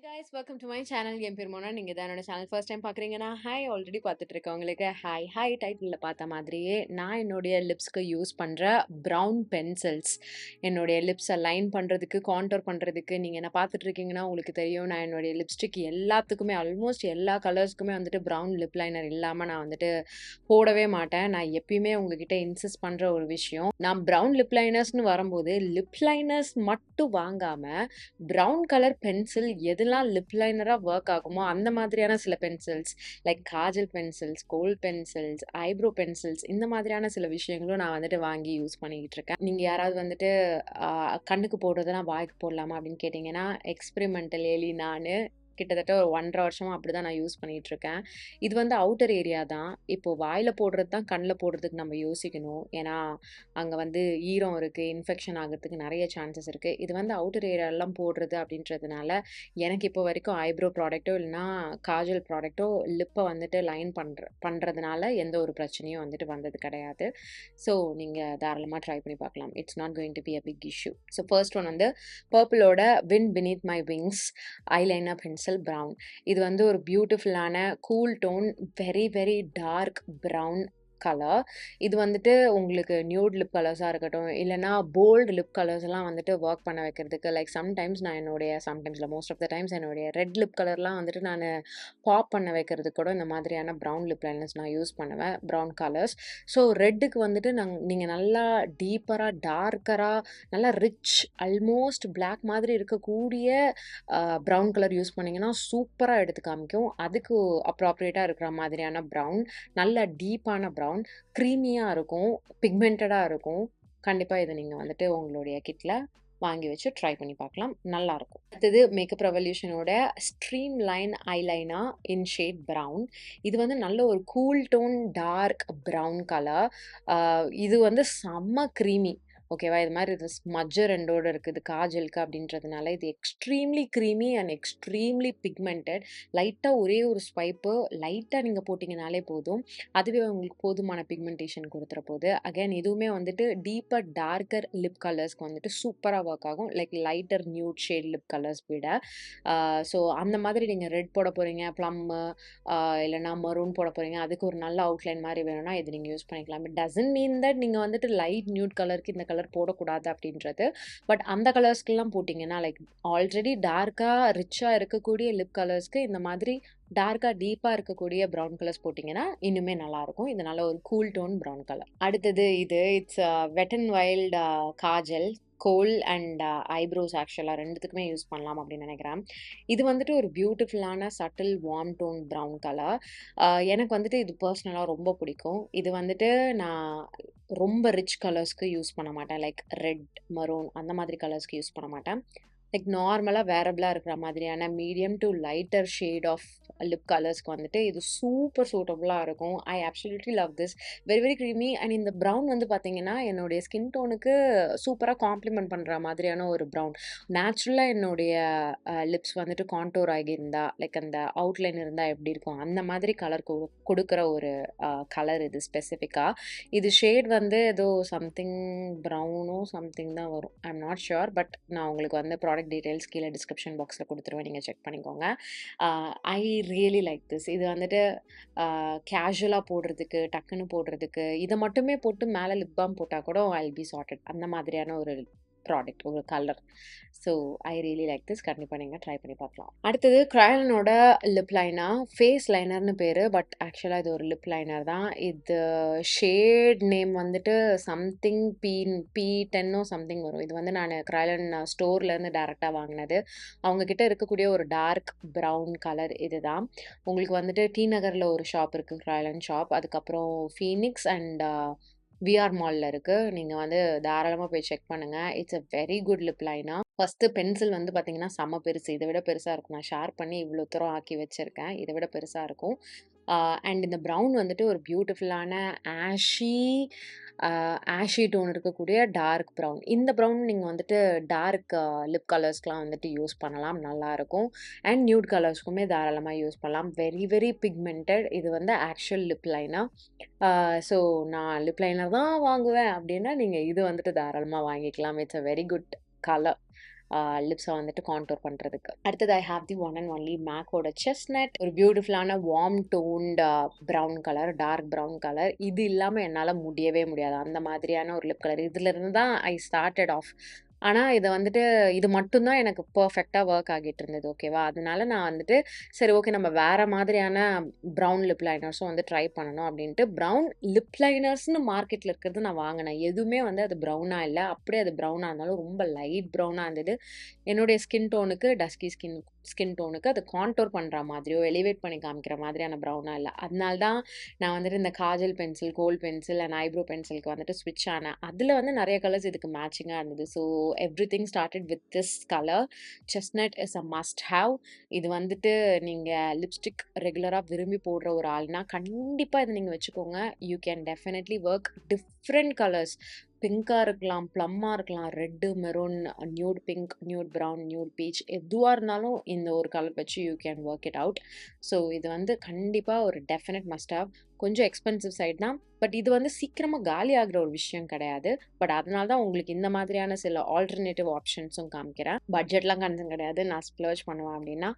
guys, welcome to my channel. என் பேர் மோனா. நீங்க தான் என்னோட சேனல் ஃபர்ஸ்ட் டைம் பார்க்குறீங்கன்னா ஹாய் ஆல்ரெடி பார்த்துட்டு இருக்கவங்களுக்கு ஹாய் டைட்டிலில் பார்த்த மாதிரியே நான் என்னுடைய லிப்ஸ்க்கு யூஸ் பண்ணுற ப்ரௌன் பென்சில்ஸ் என்னுடைய லிப்ஸை லைன் பண்ணுறதுக்கு கான்டோர் பண்ணுறதுக்கு நீங்கள் என்ன பார்த்துட்டு இருக்கீங்கன்னா உங்களுக்கு தெரியும். நான் என்னுடைய லிப்ஸ்டிக் எல்லாத்துக்குமே ஆல்மோஸ்ட் எல்லா கலர்ஸ்க்குமே வந்துட்டு ப்ரௌன் லிப் லைனர் இல்லாமல் நான் வந்துட்டு போடவே மாட்டேன். நான் எப்பயுமே உங்ககிட்ட இன்சிஸ்ட் பண்ணுற ஒரு விஷயம், நான் ப்ரௌன் லிப் லைனர்ஸ்னு வரும்போது லிப் லைனர்ஸ் மட்டும் வாங்காமல் ப்ரௌன் கலர் பென்சில் எதெல்லாம் லிப் லைனராக ஒர்க் ஆகுமோ அந்த மாதிரியான சில pencils like kajal pencils, kohl pencils, eyebrow pencils, இந்த மாதிரியான சில விஷயங்களும் நான் வந்துட்டு வாங்கி யூஸ் பண்ணிக்கிட்டு இருக்கேன். நீங்கள் யாராவது வந்துட்டு கண்ணுக்கு போடுறதுனா வாய்க்கு போடலாமா அப்படின்னு கேட்டிங்கன்னா எக்ஸ்பெரிமெண்டல் ஏலி நான் கிட்டத்தட்ட ஒரு 1.5 வருஷமாக அப்படி தான் நான் யூஸ் பண்ணிகிட்ருக்கேன். இது வந்து அவுட்டர் ஏரியா தான். இப்போது வாயில் போடுறது தான் கண்ணில் போடுறதுக்கு நம்ம யோசிக்கணும். ஏன்னா அங்கே வந்து ஈரம் இருக்குது, இன்ஃபெக்ஷன் ஆகிறதுக்கு நிறைய சான்சஸ் இருக்குது. இது வந்து அவுட்டர் ஏரியாலாம் போடுறது அப்படின்றதுனால எனக்கு இப்போ வரைக்கும் ஐப்ரோ ப்ராடக்ட்டோ இல்லைனா காஜல் ப்ராடக்ட்டோ லிப்பை வந்துட்டு லைன் பண்ணுறதுனால எந்த ஒரு பிரச்சனையும் வந்துட்டு வந்தது கிடையாது. ஸோ நீங்கள் தாராளமாக ட்ரை பண்ணி பார்க்கலாம். It's not going to be a big issue. So first one வந்து பர்பிளோட wind beneath my wings eyeliner pencil brown. இது வந்து ஒரு பியூட்டிஃபுல்லான cool tone, very very dark brown colour. இது வந்துட்டு உங்களுக்கு நியூட் லிப் கலர்ஸாக இருக்கட்டும் இல்லைனா போல்டு லிப் கலர்ஸ் எல்லாம் வந்துட்டு ஒர்க் பண்ண வைக்கிறதுக்கு like sometimes most of the times என்னுடைய ரெட் லிப் கலர்லாம் வந்துட்டு நான் பாப் பண்ண வைக்கிறதுக்கு கூட இந்த மாதிரியான ப்ரௌன் லிப் லைனர்ஸ் நான் யூஸ் பண்ணுவேன், ப்ரௌன் கலர்ஸ். ஸோ ரெட்டுக்கு வந்துட்டு நீங்கள் நல்லா டீப்பராக டார்க்கராக நல்லா ரிச் ஆல்மோஸ்ட் பிளாக் மாதிரி இருக்கக்கூடிய ப்ரௌன் கலர் யூஸ் பண்ணிங்கன்னா சூப்பராக எடுத்து காமிக்கும். அதுக்கு அப்ராப்ரியேட்டாக இருக்கிற மாதிரியான ப்ரௌன், நல்ல டீப்பான ப்ரௌன், க்ரீமியாக இருக்கும், பிக்மெண்டடாக இருக்கும். கண்டிப்பாக இதை நீங்கள் வந்துட்டு உங்களுடைய கிட்டில் வாங்கி வச்சு ட்ரை பண்ணி பார்க்கலாம், நல்லாயிருக்கும். அடுத்தது மேக்கப் ரெவல்யூஷனோட stream line eyeliner in shade brown. இது வந்து நல்ல ஒரு cool tone dark brown colour. இது வந்து செம்ம க்ரீமி, ஓகேவா? இது மாதிரி இது ஸ்மஜ்ஜர் ரெண்டோடு இருக்குது காஜலுக்கு அப்படின்றதுனால இது extremely creamy and extremely pigmented. லைட்டாக ஒரே ஒரு ஸ்வைப்பு லைட்டாக நீங்கள் போட்டிங்கனாலே போதும், அதுவே உங்களுக்கு போதுமான பிக்மெண்டேஷன் கொடுத்துற போது. அகைன் இதுவுமே வந்துட்டு டீப்பர் டார்க்கர் லிப் கலர்ஸ்க்கு வந்துட்டு சூப்பராக ஒர்க் ஆகும், like lighter nude shade lip colours விட. ஸோ அந்த மாதிரி நீங்கள் ரெட் போட போகிறீங்க, ப்ளம்மு இல்லைனா மரூன் போட போகிறீங்க, அதுக்கு ஒரு நல்ல அவுட்லைன் மாதிரி வேணும்னா இது நீங்கள் யூஸ் பண்ணிக்கலாம். இட் டசன்ட் மீன் தட் நீங்கள் வந்துட்டு லைட் நியூட் கலருக்கு இந்த கலர் போடக்கூடாது அப்படின்றது. பட் அந்த கலர்ஸ்க்கெல்லாம் போட்டிங்கன்னா லைக் ஆல்ரெடி டார்க்காக ரிச்சாக இருக்கக்கூடிய லிப் கலர்ஸ்க்கு இந்த மாதிரி டார்க்காக டீப்பாக இருக்கக்கூடிய ப்ரௌன் கலர்ஸ் போட்டிங்கன்னா இன்னுமே நல்லாயிருக்கும். இது நல்ல ஒரு கூல் டோன் ப்ரௌன் கலர். அடுத்தது it's wet and wild Kajal, goal and eyebrows ஆக்சுவலாக ரெண்டுத்துக்குமே யூஸ் பண்ணலாம் அப்படின்னு நினைக்கிறேன். இது வந்துட்டு ஒரு பியூட்டிஃபுல்லான subtle warm tone brown colour. எனக்கு வந்துட்டு இது பர்சனலாக ரொம்ப பிடிக்கும். இது வந்துட்டு நான் ரொம்ப ரிச் கலர்ஸ்க்கு யூஸ் பண்ண மாட்டேன், லைக் ரெட், மரூன் அந்த மாதிரி கலர்ஸ்க்கு யூஸ் பண்ண மாட்டேன். லைக் நார்மலாக வேரபிளாக இருக்கிற மாதிரியான medium to lighter shade of lip கலர்ஸ்க்கு வந்துட்டு இது சூப்பர் சூட்டபுளாக இருக்கும். I absolutely love this, very very creamy. And இந்த ப்ரௌன் வந்து பார்த்திங்கன்னா என்னுடைய ஸ்கின் டோனுக்கு சூப்பராக காம்ப்ளிமெண்ட் பண்ணுற மாதிரியான ஒரு ப்ரௌன். நேச்சுரலாக என்னுடைய லிப்ஸ் வந்துட்டு கான்டோர் ஆகியிருந்தா லைக் அந்த அவுட்லைன் இருந்தால் எப்படி இருக்கும் அந்த மாதிரி கலர் கொடுக்குற ஒரு கலர் இது ஸ்பெசிஃபிக்காக. இது ஷேட் வந்து ஏதோ சம்திங் ப்ரௌனோ சம்திங் தான் வரும், I am not sure. But நான் உங்களுக்கு வந்து ப்ராடக்ட் டீட்டெயில்ஸ் கீழே டிஸ்கிரிப்ஷன் பாக்ஸில் கொடுத்துருவேன், நீங்கள் செக் பண்ணிக்கோங்க. ஐ ரியலி லைக் திஸ். இது வந்துட்டு கேஷுவலாக போடுறதுக்கு, டக்குன்னு போடுறதுக்கு, இதை மட்டுமே போட்டு மேலே லிப் பாம் போட்டால் கூட ஐ வில் பி சார்ட்டட், அந்த மாதிரியான ஒரு ப்ராடக்ட், ஒரு colour. So I really like this. கண்டிப்பாக நீங்கள் ட்ரை பண்ணி பார்க்கலாம். அடுத்தது க்ரையாலனோட லிப் லைனர், ஃபேஸ் லைனர்னு பேர், பட் ஆக்சுவலாக இது ஒரு லிப் லைனர் தான். இது ஷேட் நேம் வந்துட்டு சம்திங் P10 சம்திங் வரும். இது வந்து நான் க்ரையாலன் ஸ்டோர்லேருந்து டேரெக்டாக வாங்கினது. அவங்கக்கிட்ட இருக்கக்கூடிய ஒரு டார்க் ப்ரௌன் கலர் இது தான். உங்களுக்கு வந்துட்டு டி நகரில் ஒரு ஷாப் இருக்குது, க்ரையாலன் ஷாப். அதுக்கப்புறம் ஃபீனிக்ஸ் அண்ட் விஆர் மாலில் இருக்குது. நீங்கள் வந்து தாராளமாக போய் செக் பண்ணுங்கள். It's a very good lip liner. First pencil வந்து பார்த்திங்கன்னா செம்ம பெருசு, இதை விட பெருசாக இருக்கும். நான் ஷேர் பண்ணி இவ்வளோ தூரம் ஆக்கி வச்சுருக்கேன், இதை விட பெருசாக இருக்கும். அண்ட் இந்த ப்ரௌன் வந்துட்டு ஒரு பியூட்டிஃபுல்லான ஆஷி டோன் இருக்கக்கூடிய டார்க் ப்ரௌன். இந்த ப்ரௌன் நீங்கள் வந்துட்டு டார்க் லிப் கலர்ஸ்க்கெலாம் வந்துட்டு யூஸ் பண்ணலாம், நல்லாயிருக்கும். அண்ட் நியூட் கலர்ஸ்க்குமே தாராளமாக யூஸ் பண்ணலாம், வெரி வெரி பிக்மெண்டட். இது வந்து ஆக்சுவல் லிப் லைனர். ஸோ நான் லிப் லைனர் தான் வாங்குவேன் அப்படின்னா நீங்கள் இது வந்துட்டு தாராளமாக வாங்கிக்கலாம். It's a very good colour. லிப்ஸை வந்துட்டு கான்டூர் பண்ணுறதுக்கு. அடுத்தது I have the one and only மேக்கோட செஸ்ட்நட், ஒரு பியூட்டிஃபுல்லான warm toned brown colour, dark brown colour. இது இல்லாமல் என்னால் முடியவே முடியாது, அந்த மாதிரியான ஒரு லிப் கலர். இதுலேருந்து தான் ஐ ஸ்டார்டட் ஆஃப். ஆனால் இதை வந்துட்டு இது மட்டும்தான் எனக்கு பர்ஃபெக்டாக ஒர்க் ஆகிட்டு இருந்தது. ஓகேவா, அதனால நான் வந்துட்டு சரி ஓகே நம்ம வேறு மாதிரியான ப்ரௌன் லிப் லைனர்ஸும் வந்து ட்ரை பண்ணணும் அப்படின்ட்டு ப்ரௌன் லிப் லைனர்ஸ்னு மார்க்கெட்டில் இருக்கிறது நான் வாங்கினேன். எதுவுமே வந்து அது ப்ரௌனாக இல்லை, அப்படியே அது ப்ரௌனாக இருந்தாலும் ரொம்ப லைட் ப்ரௌனாக இருந்தது. என்னுடைய ஸ்கின் டோனுக்கு, டஸ்கி ஸ்கின் டோனுக்கு அது கான்டோர் பண்ணுற மாதிரியோ எலிவேட் பண்ணி காமிக்கிற மாதிரியான ப்ரௌனாக இல்லை. அதனால தான் நான் வந்துட்டு இந்த kajal pencil, kohl pencil and eyebrow பென்சிலுக்கு வந்துட்டு ஸ்விட்ச் ஆனேன். அதில் வந்து நிறைய கலர்ஸ் இதுக்கு மேட்சிங்காக இருந்தது. So everything started with this colour. Chestnut is a must have. இது வந்துட்டு நீங்கள் லிப்ஸ்டிக் ரெகுலராக விரும்பி போடுற ஒரு ஆள்னா கண்டிப்பாக இதை நீங்கள் வச்சுக்கோங்க. You can definitely work different colours. பிங்காக இருக்கலாம், ப்ளம்மாக இருக்கலாம், red, maroon, nude pink, nude brown, nude peach, எதுவாக இருந்தாலும் இந்த ஒரு கலர் வச்சு you can work it out. So இது வந்து கண்டிப்பாக ஒரு டெஃபினட் மஸ்ட் ஹேவ். கொஞ்சம் எக்ஸ்பென்சிவ் சைட் தான், பட் இது வந்து சீக்கிரமாக காலி ஆகிற ஒரு விஷயம் கிடையாது. பட் அதனால தான் உங்களுக்கு இந்த மாதிரியான சில ஆல்டர்னேட்டிவ் ஆப்ஷன்ஸும் காமிக்கிறேன். பட்ஜெட்லாம் கன்சர்ன் கிடையாது, நான் ஸ்ப்ளர்ஜ் பண்ணுவேன் அப்படின்னா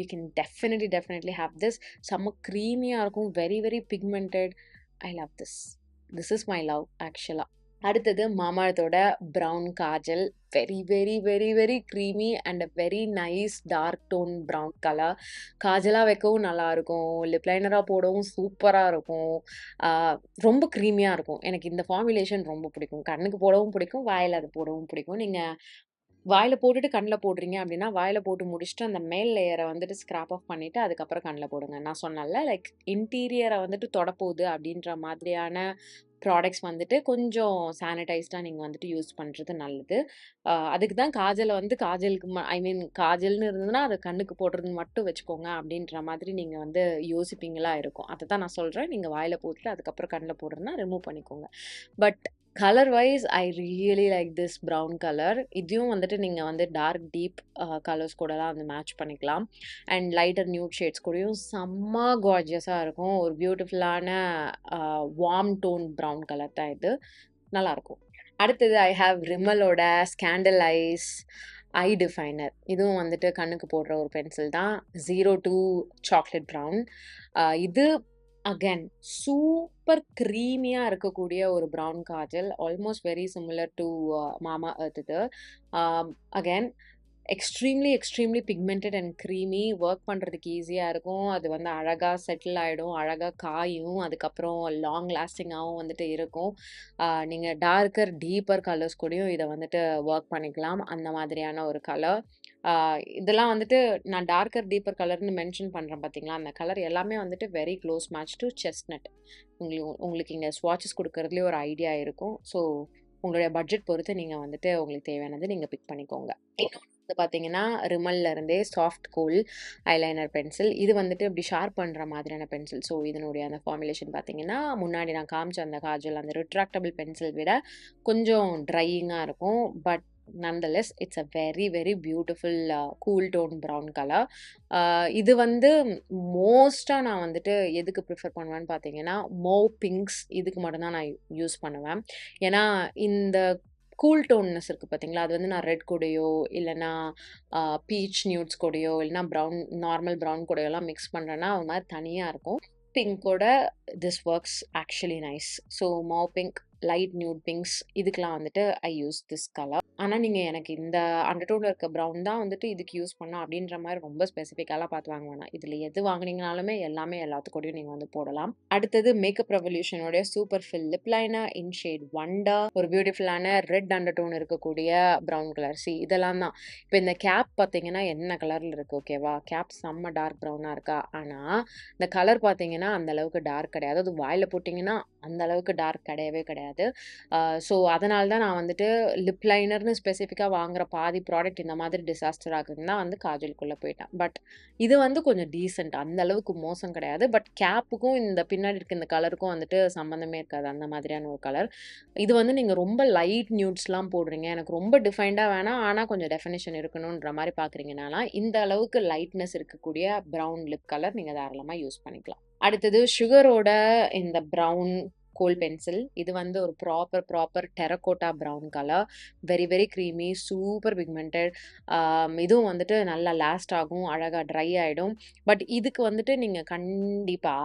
you can definitely have this. செம்ம க்ரீமியாக இருக்கும், very very pigmented. I love this. This is my love ஆக்சுவலாக. அடுத்தது மாமாஅர்த்தோட brown kajal. Very very very very creamy and a very nice dark tone brown colour. காஜலாக வைக்கவும் நல்லாயிருக்கும், லிப் லைனராக போடவும் சூப்பராக இருக்கும், ரொம்ப க்ரீமியாக இருக்கும். எனக்கு இந்த ஃபார்முலேஷன் ரொம்ப பிடிக்கும். கண்ணுக்கு போடவும் பிடிக்கும், வாயில் அது போடவும் பிடிக்கும். நீங்கள் வாயில போட்டுட்டு கண்ணில் போடுறீங்க அப்படின்னா வாயில போட்டு முடிச்சுட்டு அந்த மேல் லேயரை வந்துட்டு ஸ்க்ராப் ஆஃப் பண்ணிவிட்டு அதுக்கப்புறம் கண்ணில் போடுங்க. நான் சொன்னேன்ல லைக் இன்டீரியரை வந்துட்டு தொடப்போகுது அப்படின்ற மாதிரியான ப்ராடக்ட்ஸ் வந்துட்டு கொஞ்சம் சானிடைஸ்டாக நீங்கள் வந்துட்டு யூஸ் பண்ணுறது நல்லது. அதுக்கு தான் காஜலை வந்து காஜலுக்கு ஐ மீன் காஜல்னு இருந்ததுன்னா அதை கண்ணுக்கு போடுறது மட்டும் வச்சுக்கோங்க அப்படின்ற மாதிரி நீங்கள் வந்து யோசிப்பீங்களா இருக்கும். அதை தான் நான் சொல்கிறேன். நீங்கள் வாயில் போட்டுட்டு அதுக்கப்புறம் கண்ணில் போடுறதுனா ரிமூவ் பண்ணிக்கோங்க. But colour wise I really like this brown colour. இதையும் வந்துட்டு நீங்கள் வந்து டார்க் டீப் கலர்ஸ் கூடலாம் வந்து மேட்ச் பண்ணிக்கலாம். அண்ட் லைட்டர் நியூட் ஷேட்ஸ் கூடயும் செம்ம கார்ஜியஸாக இருக்கும். ஒரு பியூட்டிஃபுல்லான வார்ம் டோன் ப்ரௌன் கலர் தான் இது, நல்லாயிருக்கும். அடுத்தது ஐ ஹாவ் ரிம்மலோட ஸ்கேண்டல் ஐஸ் ஐ டிஃபைனர். இதுவும் வந்துட்டு கண்ணுக்கு போடுற ஒரு பென்சில் தான். 02 சாக்லேட் ப்ரௌன். இது அகேன் சூப்பர் க்ரீமியாக இருக்கக்கூடிய ஒரு brown kajal. Almost very similar to Mamaearth இது. Again extremely pigmented and creamy. Work பண்ணுறதுக்கு ஈஸியாக இருக்கும். அது வந்து அழகாக செட்டில் ஆகிடும், அழகாக காயும், அதுக்கப்புறம் லாங் லாஸ்டிங்காகவும் வந்துட்டு இருக்கும். நீங்கள் டார்க்கர் டீப்பர் கலர்ஸ் கூடயும் இதை வந்துட்டு ஒர்க் பண்ணிக்கலாம். அந்த மாதிரியான ஒரு கலர். இதெல்லாம் வந்துட்டு நான் டார்க்கர் டீப்பர் கலர்னு மென்ஷன் பண்ணுறேன் பார்த்தீங்களா, அந்த கலர் எல்லாமே வந்துட்டு very close match to chestnut. உங்களுக்கு இங்கே ஸ்வாட்சஸ் கொடுக்கறதுலேயே ஒரு ஐடியா இருக்கும். ஸோ உங்களுடைய பட்ஜெட் பொறுத்து நீங்கள் வந்துட்டு உங்களுக்கு தேவையானது நீங்கள் பிக் பண்ணிக்கோங்க. இன்னொன்று வந்து பார்த்தீங்கன்னா ரிமல்ல இருந்தே சாஃப்ட் கூல் ஐலைனர் பென்சில். இது வந்துட்டு இப்படி ஷார்ப் பண்ணுற மாதிரியான பென்சில். ஸோ இதனுடைய அந்த ஃபார்முலேஷன் பார்த்தீங்கன்னா முன்னாடி நான் காமிச்ச அந்த காஜல் அந்த ரிட்ராக்டபிள் பென்சில் விட கொஞ்சம் ட்ரையிங்காக இருக்கும். But nonetheless it's a very very beautiful cool tone brown color. இது வந்து மோஸ்ட்டாக நான் வந்துட்டு எதுக்கு ப்ரிஃபர் பண்ணுவேன்னு பார்த்தீங்கன்னா மோவ் பிங்க்ஸ் இதுக்கு மட்டும்தான் நான் யூஸ் பண்ணுவேன். ஏன்னா இந்த கூல் டோன்னஸ் இருக்குது பார்த்தீங்களா, அது வந்து நான் ரெட் கூடயோ இல்லைனா பீச் நியூட்ஸ் கூடயோ இல்லைனா ப்ரௌன் நார்மல் ப்ரௌன் கூடயோலாம் மிக்ஸ் பண்ணுறேன்னா ஒரு மாதிரி தனியாக இருக்கும். பிங்கோட this works actually nice. So mauve pink, light nude pinks இதுக்கெலாம் வந்துட்டு ஐ யூஸ் திஸ் கலர். ஆனால் நீங்கள் எனக்கு இந்த அண்டர்டோனில் இருக்க ப்ரௌன் தான் வந்துட்டு இதுக்கு யூஸ் பண்ணோம் அப்படின்ற மாதிரி ரொம்ப ஸ்பெசிஃபிக்காலாம் பார்த்து வாங்க வேணாம். இதில் எது வாங்கினீங்கனாலுமே எல்லாமே எல்லாத்துக்கூடயும் நீங்கள் வந்து போடலாம். அடுத்தது மேக்கப் ரெவல்யூஷனோடைய super fill lip liner in shade wonder. ஒரு பியூட்டிஃபுல்லான ரெட் அண்டர்டோன் இருக்கக்கூடிய ப்ரௌன் கலர். இதெல்லாம் தான். இப்போ இந்த கேப் பார்த்தீங்கன்னா என்ன கலரில் இருக்குது ஓகேவா, கேப் செம்ம டார்க் ப்ரௌனாக இருக்கா. ஆனால் இந்த கலர் பார்த்தீங்கன்னா அந்த அளவுக்கு டார்க் கிடையாது. அது வாயில் போட்டிங்கன்னா அந்த அளவுக்கு டார்க் கிடையவே கிடையாது. ஸோ அதனால தான் நான் வந்துட்டு லிப் லைனர்னு ஸ்பெசிஃபிக்காக வாங்குற பாதி ப்ராடக்ட் இந்த மாதிரி டிசாஸ்டர் ஆகுதுன்னா வந்து காஜலுக்குள்ளே போயிட்டேன். பட் இது வந்து கொஞ்சம் டீசென்ட், அந்த அளவுக்கு மோசம் கிடையாது. பட் கேப்புக்கும் இந்த பின்னாடி இருக்க இந்த கலருக்கும் வந்துட்டு சம்மந்தமே இருக்காது, அந்த மாதிரியான ஒரு கலர். இது வந்து நீங்கள் ரொம்ப லைட் நியூட்ஸ்லாம் போடுறீங்க, எனக்கு ரொம்ப டிஃபைண்டாக வேணாம் ஆனால் கொஞ்சம் டெஃபினேஷன் இருக்கணுன்ற மாதிரி பார்க்குறீங்கன்னா இந்த அளவுக்கு லைட்னஸ் இருக்கக்கூடிய ப்ரௌன் லிப் கலர் நீங்கள் தாராளமாக யூஸ் பண்ணிக்கலாம். அடுத்தது சுகரோட இந்த ப்ரௌன் கோல் பென்சில். இது வந்து ஒரு proper terracotta brown colour. Very very creamy, super pigmented. இதுவும் வந்துட்டு நல்லா லாஸ்ட் ஆகும், அழகா ட்ரை ஆயிடும். பட் இதுக்கு வந்துட்டு நீங்க கண்டிப்பா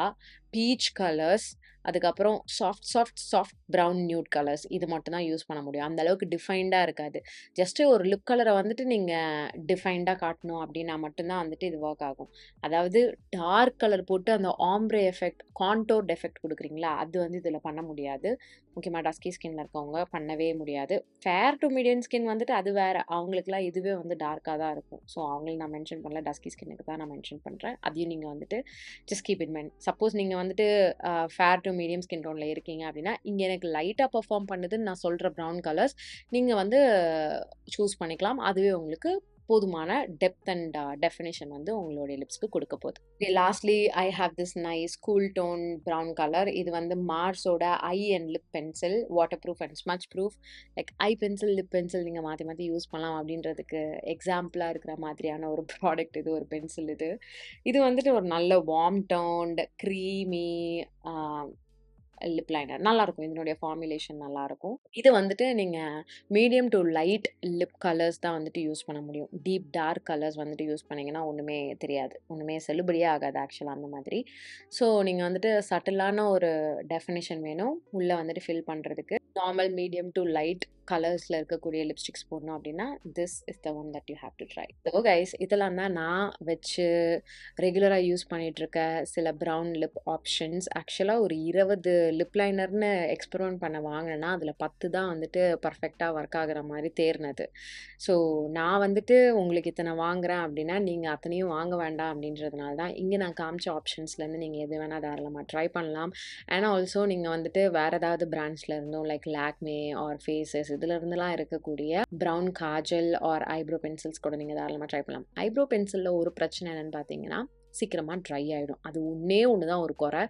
பீச் கலர்ஸ், அதுக்கப்புறம் சாஃப்ட் ப்ரவுன் நியூட் கலர்ஸ் இது மட்டும் தான் யூஸ் பண்ண முடியும். அந்த அளவுக்கு டிஃபைன்டா இருக்காது. ஜஸ்ட் ஒரு லிப் கலர வந்துட்டு நீங்க டிஃபைன்டா காட்டணும் அப்டின்னா மட்டும் தான் வந்துட்டு இது வொர்க் ஆகும். அதாவது டார்க் கலர் போட்டு அந்த ஆம்ப்ரே எஃபெக்ட், கான்டோர்ட் எஃபெக்ட் குடுக்குறீங்களா, அது வந்து இதுல பண்ண முடியாது. முக்கியமா டஸ்கி ஸ்கின்ல இருக்கவங்க பண்ணவே முடியாது. ஃபேர் டூ மீடியம் ஸ்கின் வந்துட்டு அது வேற. அவங்களுக்குலாம் இதுவே வந்து டார்க்கா தான் இருக்கும். ஸோ அவங்கள நான் மென்ஷன் பண்ணல. டஸ்கி ஸ்கின்னுக்கு தான் நான் மென்ஷன் பண்றேன். அதையும் நீங்க வந்துட்டு just keep in mind. Suppose நீங்க வந்துட்டு ஃபேர் டூ மீடியம் ஸ்கின் டோன்ல இருக்கீங்க அப்டின்னா, இங்க எனக்கு லைட்டா பெர்ஃபார்ம் பண்ணுதுன்னு நான் சொல்ற ப்ரவுன் கலர்ஸ் நீங்க வந்து சூஸ் பண்ணிக்கலாம். அதுவே உங்களுக்கு போதுமான டெப்த் அண்ட் டெஃபினிஷன் வந்து உங்களுடைய லிப்ஸ்க்கு குடுக்க போகுது. Lastly I have this nice cool tone brown colour. இது வந்து மார்ஸோட eye and lip pencil. Water proof and smudge proof. Like eye pencil, lip pencil நீங்க மாத்தி மாத்தி யூஸ் பண்ணலாம் அப்டின்றதுக்கு எக்ஸாம்பிளா இருக்கிற மாதிரியான ஒரு ப்ராடக்ட் இது. ஒரு பென்சில் இது. இது வந்துட்டு ஒரு நல்ல வார்ம் டோன்ட், க்ரீமி ஆ லிப் லைனர். நல்லாருக்கும். இதனுடைய ஃபார்முலேஷன் நல்லாருக்கும். இது வந்துட்டு நீங்க medium to light lip colours தான் வந்துட்டு யூஸ் பண்ண முடியும். டீப் டார்க் கலர்ஸ் வந்துட்டு யூஸ் பண்ணீங்கன்னா ஒண்ணுமே தெரியாது. ஒண்ணுமே செல்லுபடியே ஆகாது ஆக்சுவலா அந்த மாதிரி. ஸோ நீங்க வந்துட்டு சட்டிலான ஒரு டெஃபினிஷன் வேணும். உள்ள வந்துட்டு ஃபில் பண்றதுக்கு. நார்மல், மீடியம் டூ லைட் கலர்ஸ்ல இருக்கக்கூடிய லிப்ஸ்டிக்ஸ் போடணும் அப்டின்னா, this is the one that you have to try. So guys இதெல்லாம் தான் நான் வச்சு ரெகுலரா யூஸ் பண்ணிட்டுருக்க சில ப்ரவுன் லிப் ஆப்ஷன்ஸ். ஆக்சுவலா ஒரு 20 லிப் லைனர்ன்னு எக்ஸ்பெரிமெண்ட் பண்ண வாங்குனேன்னா, அதில 10 தான் வந்துட்டு பர்ஃபெக்ட்டா ஒர்க் ஆகுற மாரி தேர்னது. ஸோ நான் வந்துட்டு உங்களுக்கு இத்தன வாங்குறேன் அப்டின்னா, நீங்க அத்தனையும் வாங்க வேண்டாம் அப்டின்றதுனால தான், இங்க நான் காமிச்ச ஆப்ஷன்ஸ்லேருந்து நீங்க எது வேணா தாராளமா ட்ரை பண்ணலாம். அண்ட் ஆல்சோ நீங்க வந்துட்டு வேற ஏதாவது பிராண்ட்ஸ்ல இருந்தும் லைக் லாக்மே ஆர் ஃபேஸஸ் இதுலருந்துலாம் இருக்கக்கூடிய brown kajal or eyebrow pencils கூட நீங்க தாராளமா ட்ரை பண்ணலாம். ஐப்ரோ பென்சில்ல ஒரு பிரச்சனை என்னன்னு பார்த்தீங்கன்னா, சீக்கிரமா ட்ரை ஆயிடும். அது ஒண்ணே ஒண்ணு தான் ஒரு குறை.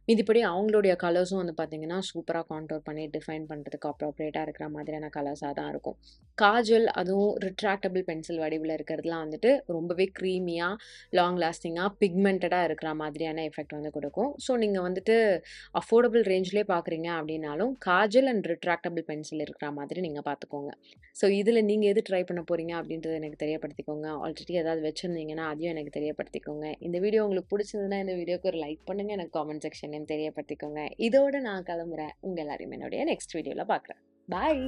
மிதிப்படி அவங்களுடைய கலர்ஸும் வந்து பார்த்தீங்கன்னா, சூப்பரா கான்டோர் பண்ணி டிஃபைன் பண்றதுக்கு அப்ரோப்ரியேட்டா இருக்கிற மாதிரியான கலர்ஸா தான் இருக்கும். காஜல் அதுவும் ரிட்ராக்டபிள் பென்சில் வடிவில இருக்கிறதுலாம் வந்துட்டு ரொம்பவே க்ரீமியா, லாங் லாஸ்டிங்கா, பிக்மென்டடா இருக்கிற மாதிரியான எஃபெக்ட் வந்து குடுக்கும். ஸோ நீங்க வந்துட்டு அஃபோர்டபிள் ரேஞ்ச்லயே பார்க்குறீங்க அப்டின்னாலும், காஜல் அண்ட் ரிட்ராக்டபிள் பென்சில் இருக்கிற மாதிரி நீங்க பார்த்துக்கோங்க. ஸோ இதில நீங்க எது ட்ரை பண்ண போறீங்க அப்டின்றத எனக்கு தெரியப்படுத்திக்கோங்க. ஆல்ரெடி ஏதாவது வச்சிருந்தீங்கன்னா, அதையும் எனக்கு தெரியப்படுத்திக்கோங்க. இந்த வீடியோ உங்களுக்கு பிடிச்சிருந்ததுன்னா, இந்த வீடியோக்கு ஒரு லைக் பண்ணுங்க. எனக்கு காமெண்ட் செக்ஷன்லயும் தெரியப்படுத்திக்கோங்க. இதோட நான் கிளம்புறேன். உங்க எல்லாரையும் என்னுடைய நெக்ஸ்ட் வீடியோல பார்க்குறேன். பாய்.